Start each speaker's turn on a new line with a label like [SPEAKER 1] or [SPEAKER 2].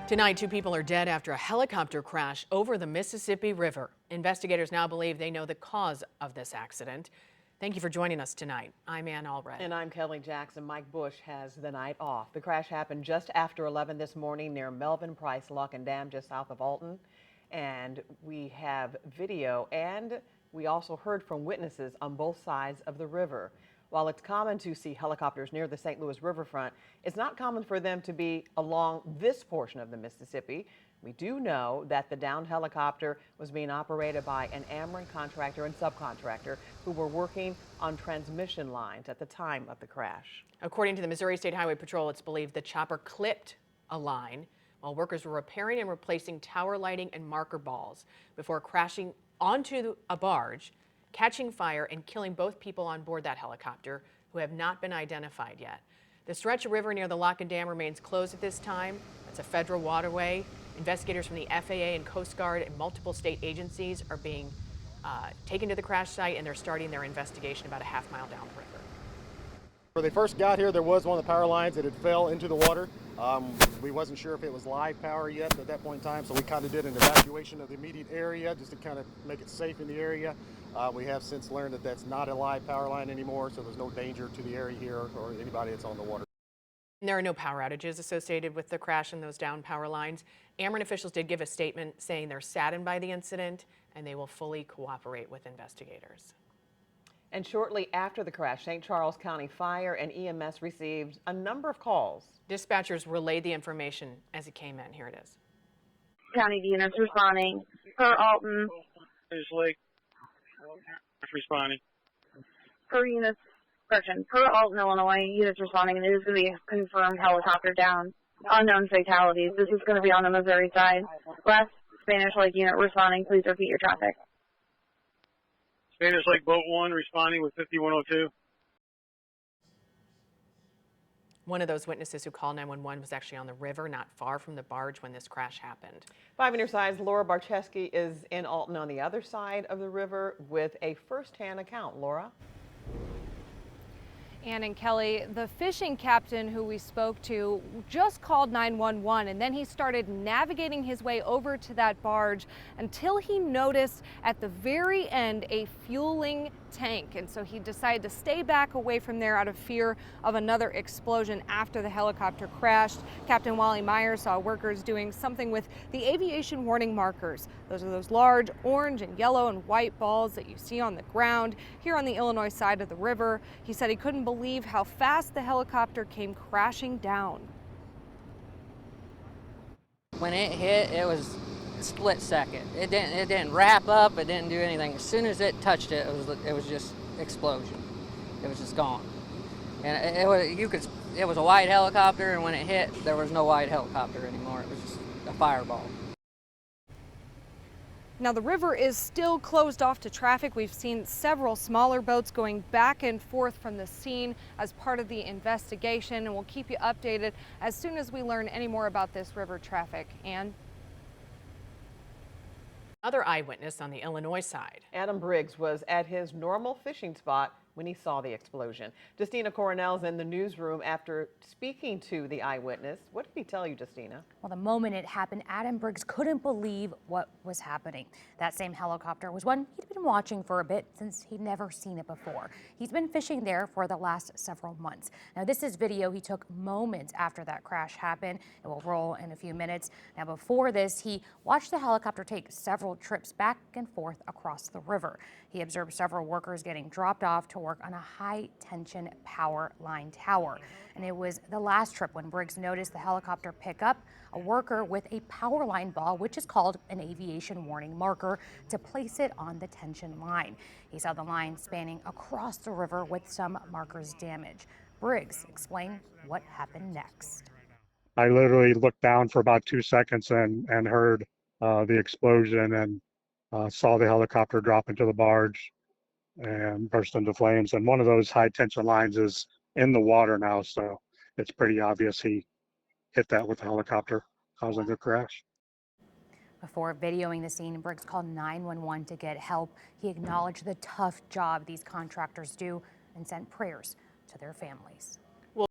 [SPEAKER 1] Tonight, 2 people are dead after a helicopter crash over the Mississippi River. Investigators now believe they know the cause of this accident. Thank you for joining us tonight. I'm Ann Allred.
[SPEAKER 2] And I'm Kelly Jackson. Mike Bush has the night off. The crash happened just after 11 this morning near Melvin Price Lock and Dam, just south of Alton. And we have video, and we also heard from witnesses on both sides of the river. While it's common to see helicopters near the St. Louis riverfront, it's not common for them to be along this portion of the Mississippi. We do know that the downed helicopter was being operated by an Ameren contractor and subcontractor who were working on transmission lines at the time of the crash.
[SPEAKER 1] According to the Missouri State Highway Patrol, it's believed the chopper clipped a line while workers were repairing and replacing tower lighting and marker balls before crashing onto a barge, catching fire and killing both people on board that helicopter who have not been identified yet. The stretch of river near the lock and dam remains closed at this time. It's a federal waterway. Investigators from the FAA and Coast Guard and multiple state agencies are being taken to the crash site, and they're starting their investigation about a half-mile down the river.
[SPEAKER 3] When they first got here, there was one of the power lines that had fell into the water. We wasn't sure if it was live power yet at that point in time, so we kind of did an evacuation of the immediate area just to kind of make it safe in the area. We have since learned that that's not a live power line anymore, so there's no danger to the area here or anybody that's on the water.
[SPEAKER 1] There are no power outages associated with the crash and those down power lines. Ameren officials did give a statement saying they're saddened by the incident and they will fully cooperate with investigators.
[SPEAKER 2] And shortly after the crash, St. Charles County Fire and EMS received a number of calls.
[SPEAKER 1] Dispatchers relayed the information as it came in. Here it is.
[SPEAKER 4] County units responding per Alton.
[SPEAKER 5] There's Lake responding.
[SPEAKER 4] Per units, correction, per Alton, Illinois, units responding, and it is going to be a confirmed helicopter down. Unknown fatalities. This is going to be on the Missouri side. West Spanish Lake unit responding. Please repeat your traffic.
[SPEAKER 5] Spanish Lake Boat 1 responding with 5102.
[SPEAKER 1] One of those witnesses who called 911 was actually on the river, not far from the barge when this crash happened.
[SPEAKER 2] 5 on your sides, Laura Barcheski is in Alton on the other side of the river with a first-hand account. Laura?
[SPEAKER 6] Ann and Kelly, the fishing captain who we spoke to just called 911, and then he started navigating his way over to that barge until he noticed at the very end a fueling tank. And so he decided to stay back away from there out of fear of another explosion after the helicopter crashed. Captain Wally Meyer saw workers doing something with the aviation warning markers. Those are those large orange and yellow and white balls that you see on the ground here on the Illinois side of the river. He said he couldn't believe how fast the helicopter came crashing down.
[SPEAKER 7] When it hit, it was a split second. It didn't wrap up. It didn't do anything. As soon as it touched it, it was just explosion. It was just gone. And it was a white helicopter, and when it hit, there was no white helicopter anymore. It was just a fireball.
[SPEAKER 6] Now the river is still closed off to traffic. We've seen several smaller boats going back and forth from the scene as part of the investigation, and we'll keep you updated as soon as we learn any more about this river traffic. Ann?
[SPEAKER 1] Another eyewitness on the Illinois side.
[SPEAKER 2] Adam Briggs was at his normal fishing spot when he saw the explosion. Justina Coronel's in the newsroom after speaking to the eyewitness. What did he tell you, Justina?
[SPEAKER 8] Well, the moment it happened, Adam Briggs couldn't believe what was happening. That same helicopter was one he'd been watching for a bit since he'd never seen it before. He's been fishing there for the last several months. Now, this is video he took moments after that crash happened. It will roll in a few minutes. Now, before this, he watched the helicopter take several trips back and forth across the river. He observed several workers getting dropped off to work on a high-tension power line tower. And it was the last trip when Briggs noticed the helicopter pick up a worker with a power line ball, which is called an aviation warning marker, to place it on the tension line. He saw the line spanning across the river with some markers damaged. Briggs explained what happened next.
[SPEAKER 9] I literally looked down for about 2 seconds and heard the explosion and saw the helicopter drop into the barge and burst into flames. And one of those high tension lines is in the water now, so it's pretty obvious he hit that with the helicopter, causing the crash.
[SPEAKER 8] Before videoing the scene, Briggs called 911 to get help. He acknowledged the tough job these contractors do and sent prayers to their families.